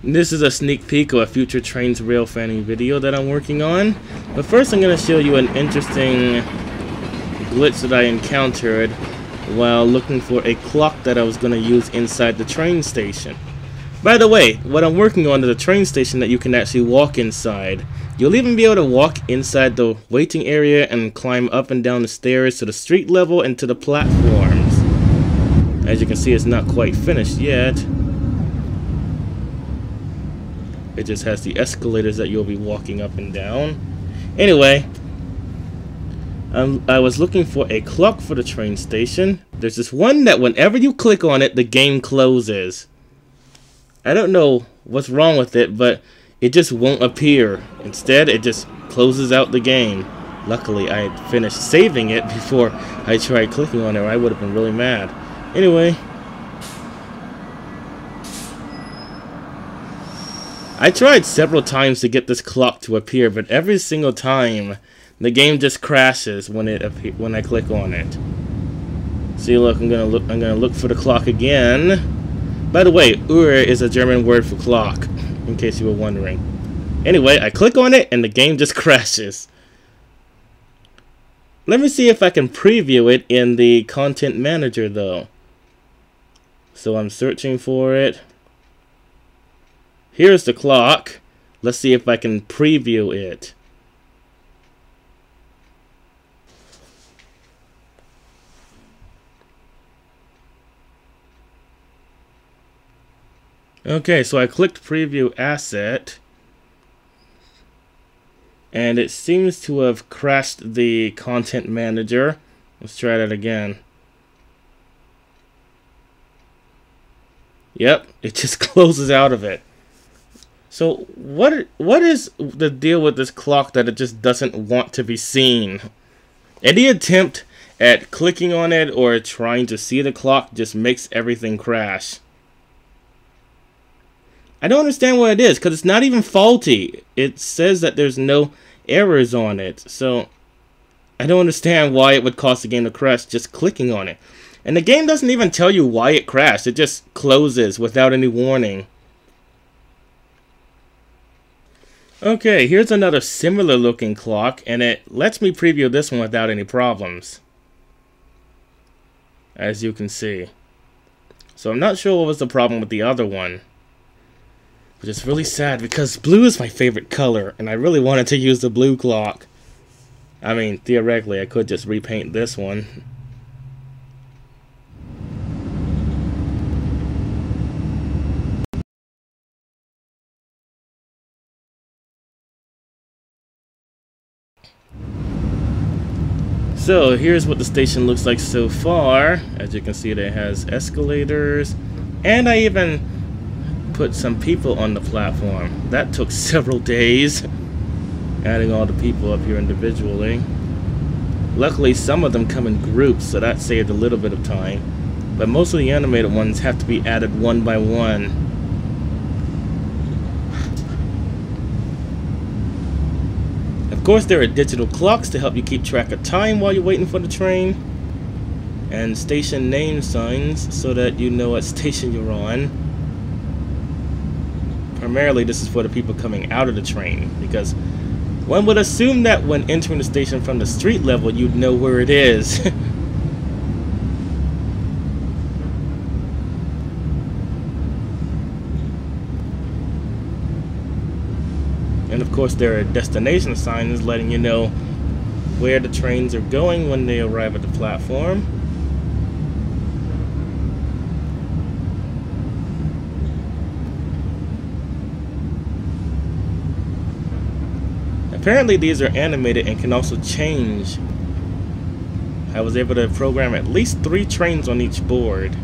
This is a sneak peek of a future Trainz Railfanning video that I'm working on. But first I'm going to show you an interesting glitch that I encountered while looking for a clock that I was going to use inside the train station. By the way, what I'm working on is a train station that you can actually walk inside. You'll even be able to walk inside the waiting area and climb up and down the stairs to the street level and to the platforms. As you can see, it's not quite finished yet. It just has the escalators that you'll be walking up and down. Anyway, I was looking for a clock for the train station. There's this one that whenever you click on it, the game closes. I don't know what's wrong with it, but it just won't appear. Instead, it just closes out the game. Luckily, I had finished saving it before I tried clicking on it, or I would have been really mad. Anyway, I tried several times to get this clock to appear, but every single time the game just crashes when I click on it. See, look, I'm gonna look for the clock again. By the way, Uhr is a German word for clock, in case you were wondering. Anyway, I click on it and the game just crashes. Let me see if I can preview it in the content manager though. So I'm searching for it. Here's the clock. Let's see if I can preview it. Okay, so I clicked preview asset, and it seems to have crashed the content manager. Let's try that again. Yep, it just closes out of it. So what is the deal with this clock that it just doesn't want to be seen? Any attempt at clicking on it or trying to see the clock just makes everything crash. I don't understand what it is, because it's not even faulty. It says that there's no errors on it. So I don't understand why it would cause the game to crash just clicking on it. And the game doesn't even tell you why it crashed. It just closes without any warning. Okay, here's another similar looking clock, and it lets me preview this one without any problems, as you can see. So I'm not sure what was the problem with the other one, which is really sad because blue is my favorite color, and I really wanted to use the blue clock. I mean, theoretically, I could just repaint this one. So here's what the station looks like so far. As you can see, it has escalators, and I even put some people on the platform. That took several days, adding all the people up here individually. Luckily, some of them come in groups, so that saved a little bit of time. But most of the animated ones have to be added one by one. Of course, there are digital clocks to help you keep track of time while you're waiting for the train, and station name signs so that you know what station you're on. Primarily, this is for the people coming out of the train, because one would assume that when entering the station from the street level, you'd know where it is. And of course, there are destination signs letting you know where the trains are going when they arrive at the platform. Apparently, these are animated and can also change. I was able to program at least 3 trains on each board.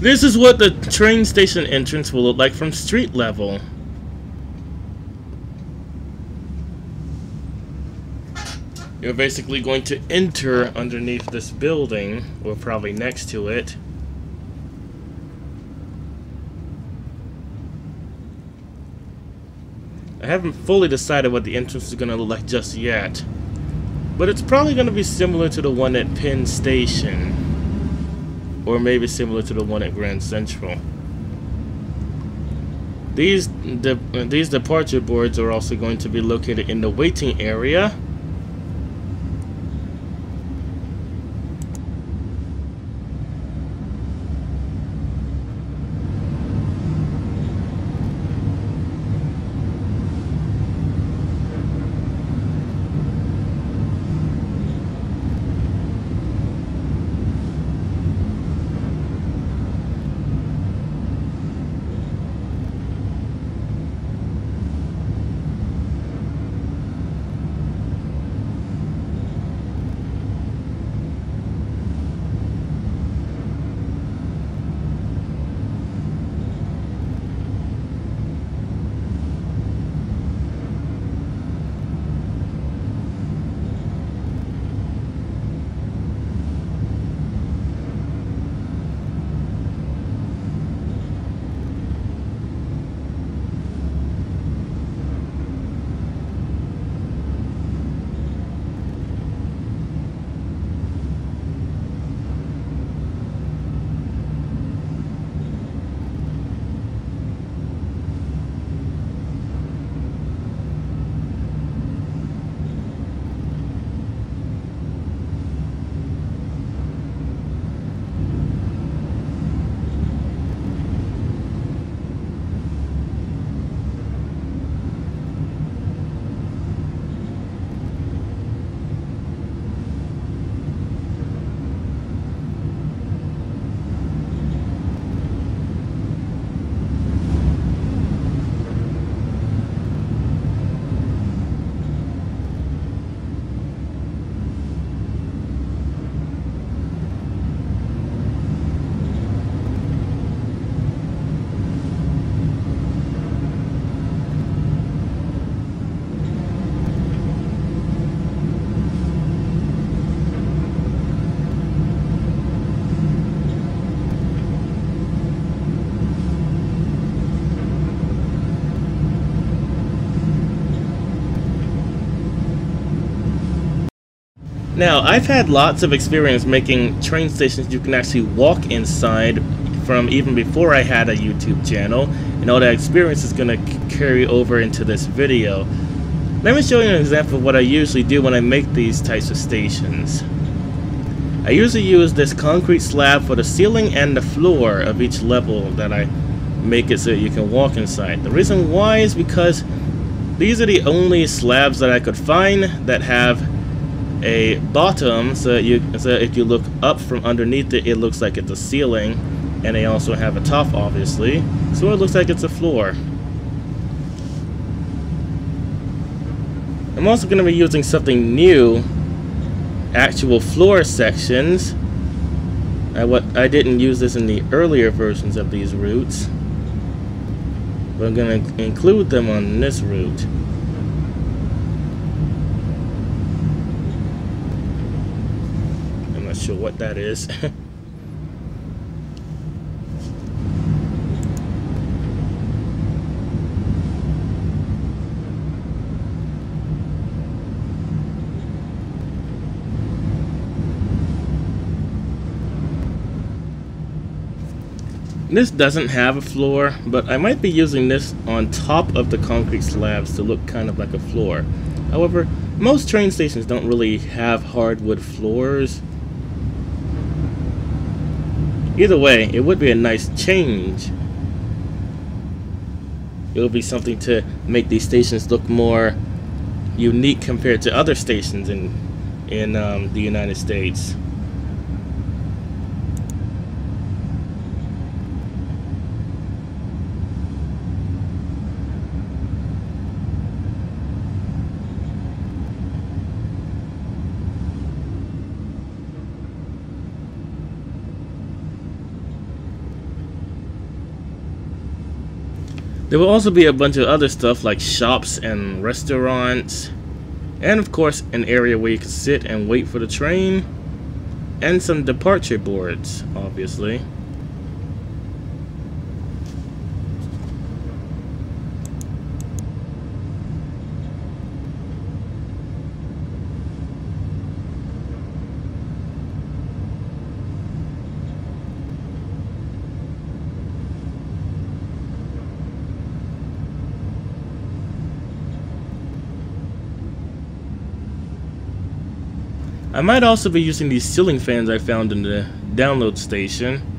This is what the train station entrance will look like from street level. You're basically going to enter underneath this building, or probably next to it. I haven't fully decided what the entrance is going to look like just yet, but it's probably going to be similar to the one at Penn Station. Or maybe similar to the one at Grand Central. These departure boards are also going to be located in the waiting area. Now, I've had lots of experience making train stations you can actually walk inside from even before I had a YouTube channel, and all that experience is going to carry over into this video. Let me show you an example of what I usually do when I make these types of stations. I usually use this concrete slab for the ceiling and the floor of each level that I make it so you can walk inside. The reason why is because these are the only slabs that I could find that have a bottom, so if you look up from underneath it, it looks like it's a ceiling, and they also have a top, obviously, so it looks like it's a floor. I'm also going to be using something new, actual floor sections. I didn't use this in the earlier versions of these routes, but I'm going to include them on this route. Sure what that is. This doesn't have a floor, but I might be using this on top of the concrete slabs to look kind of like a floor. However, most train stations don't really have hardwood floors. Either way, it would be a nice change. It would be something to make these stations look more unique compared to other stations in the United States. There will also be a bunch of other stuff like shops and restaurants, and of course an area where you can sit and wait for the train, and some departure boards, obviously. I might also be using these ceiling fans I found in the download station.